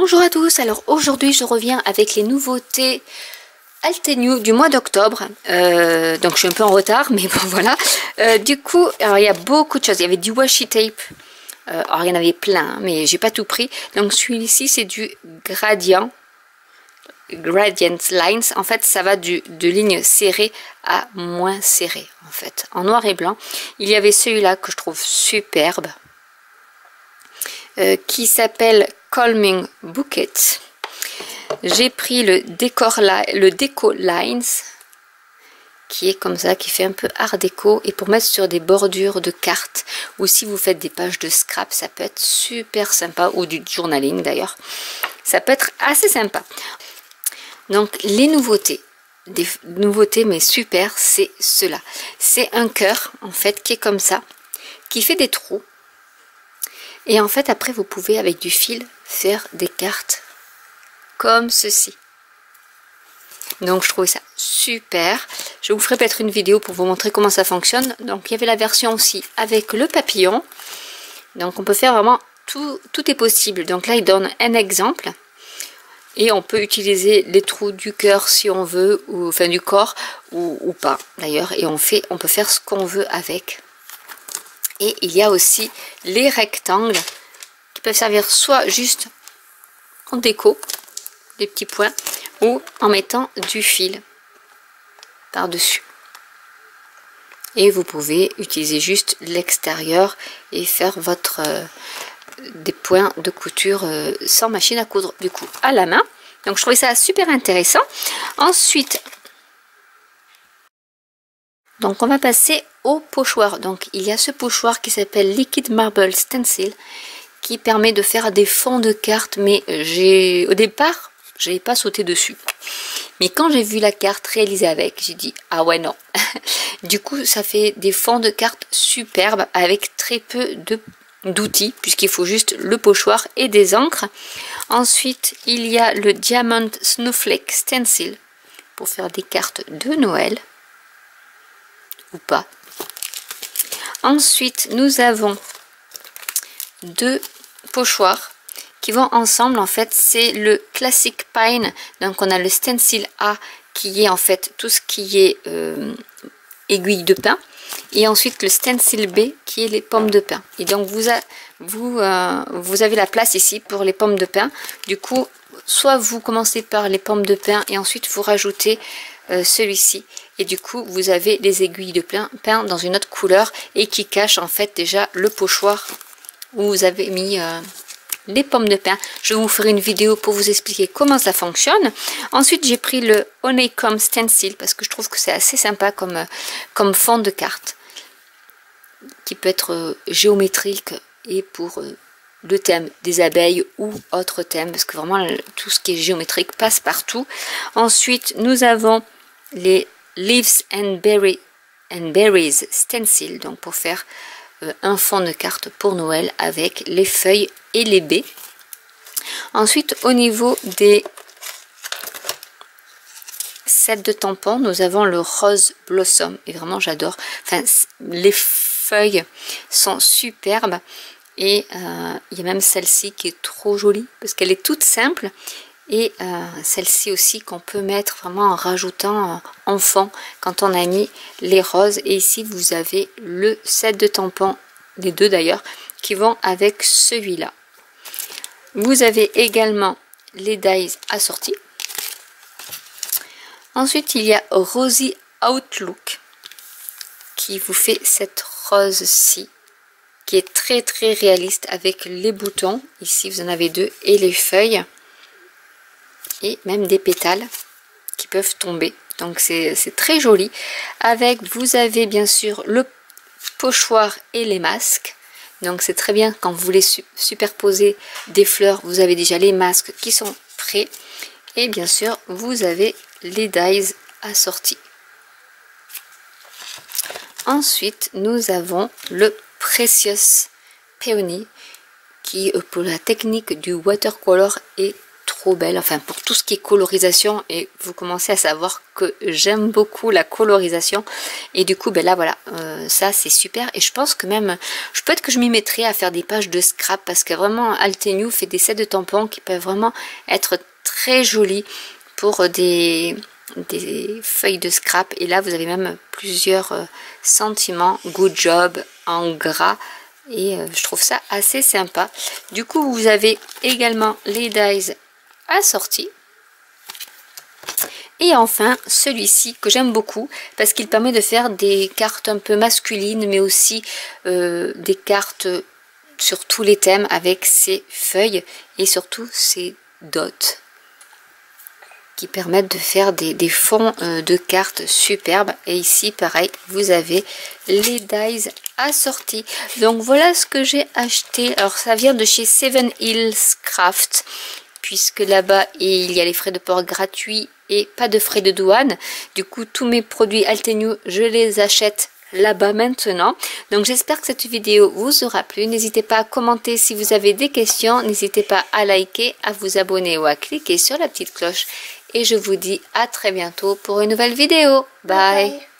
Bonjour à tous, alors aujourd'hui je reviens avec les nouveautés Altenew du mois d'octobre. Donc je suis un peu en retard, mais bon voilà. Du coup, alors il y a beaucoup de choses, il y avait du washi tape, alors il y en avait plein, hein, mais j'ai pas tout pris. Donc celui-ci c'est du Gradient Lines, en fait ça va de lignes serrées à moins serrées en fait, en noir et blanc. Il y avait celui-là que je trouve superbe, qui s'appelle Calming Bouquet. J'ai pris le Déco Lines, qui est comme ça, qui fait un peu art déco, et pour mettre sur des bordures de cartes, ou si vous faites des pages de scrap, ça peut être super sympa, ou du journaling d'ailleurs, ça peut être assez sympa. Donc les nouveautés, des nouveautés mais super, c'est cela. C'est un cœur en fait qui est comme ça, qui fait des trous. Et en fait, après, vous pouvez, avec du fil, faire des cartes comme ceci. Donc, je trouvais ça super. Je vous ferai peut-être une vidéo pour vous montrer comment ça fonctionne. Donc, il y avait la version aussi avec le papillon. Donc, on peut faire vraiment tout est possible. Donc là, il donne un exemple. Et on peut utiliser les trous du cœur si on veut, ou enfin du corps, ou pas d'ailleurs. Et on peut faire ce qu'on veut avec. Et il y a aussi les rectangles qui peuvent servir soit juste en déco, des petits points, ou en mettant du fil par-dessus. Et vous pouvez utiliser juste l'extérieur et faire des points de couture sans machine à coudre, du coup à la main. Donc je trouvais ça super intéressant. Ensuite, donc on va passer au pochoir. Donc il y a ce pochoir qui s'appelle Liquid Marble Stencil, qui permet de faire des fonds de cartes, mais au départ j'avais pas sauté dessus, mais quand j'ai vu la carte réalisée avec, j'ai dit ah ouais non. Du coup ça fait des fonds de cartes superbes avec très peu d'outils, puisqu'il faut juste le pochoir et des encres. Ensuite il y a le Diamond Snowflake Stencil pour faire des cartes de Noël ou pas. Ensuite nous avons deux pochoirs qui vont ensemble. En fait c'est le Classic Pine, donc on a le stencil A qui est en fait tout ce qui est aiguille de pin, et ensuite le stencil B qui est les pommes de pin. Et donc vous avez la place ici pour les pommes de pin. Du coup soit vous commencez par les pommes de pin et ensuite vous rajoutez celui-ci, et du coup vous avez les aiguilles de pin dans une autre couleur et qui cache en fait déjà le pochoir où vous avez mis les pommes de pin. Je vous ferai une vidéo pour vous expliquer comment ça fonctionne. Ensuite j'ai pris le Honeycomb Stencil parce que je trouve que c'est assez sympa comme fond de carte, qui peut être géométrique et pour le thème des abeilles ou autre thème, parce que vraiment tout ce qui est géométrique passe partout. Ensuite nous avons les Leaves and Berries Stencil, donc pour faire un fond de carte pour Noël avec les feuilles et les baies. Ensuite au niveau des sets de tampons, nous avons le Rose Blossom, et vraiment j'adore, enfin les feuilles sont superbes, et il y a même celle-ci qui est trop jolie parce qu'elle est toute simple, et celle-ci aussi qu'on peut mettre vraiment en rajoutant en fond quand on a mis les roses. Et ici vous avez le set de tampons, les deux d'ailleurs, qui vont avec celui-là. Vous avez également les dies assortis. Ensuite il y a Rosy Outlook qui vous fait cette rose-ci qui est très très réaliste avec les boutons. Ici vous en avez deux, et les feuilles, et même des pétales qui peuvent tomber. Donc c'est très joli. Avec, vous avez bien sûr le pochoir et les masques. Donc c'est très bien quand vous voulez superposer des fleurs, vous avez déjà les masques qui sont prêts. Et bien sûr vous avez les dies assortis. Ensuite nous avons le Precious Peony qui pour la technique du watercolor est trop belle, enfin pour tout ce qui est colorisation, et vous commencez à savoir que j'aime beaucoup la colorisation, et du coup ben là voilà, ça c'est super, et je pense que même, peut-être que je m'y mettrai à faire des pages de scrap, parce que vraiment Altenew fait des sets de tampons qui peuvent vraiment être très jolis pour des feuilles de scrap, et là vous avez même plusieurs sentiments good job en gras, et je trouve ça assez sympa. Du coup vous avez également les dies assortis, et enfin celui-ci que j'aime beaucoup parce qu'il permet de faire des cartes un peu masculines, mais aussi des cartes sur tous les thèmes avec ces feuilles et surtout ces dots qui permettent de faire des fonds de cartes superbes. Et ici pareil, vous avez les dies assortis. Donc voilà ce que j'ai acheté. Alors ça vient de chez Seven Hills Craft, puisque là-bas il y a les frais de port gratuits et pas de frais de douane. Du coup tous mes produits Altenew je les achète là-bas maintenant. Donc j'espère que cette vidéo vous aura plu. N'hésitez pas à commenter si vous avez des questions. N'hésitez pas à liker, à vous abonner ou à cliquer sur la petite cloche. Et je vous dis à très bientôt pour une nouvelle vidéo. Bye.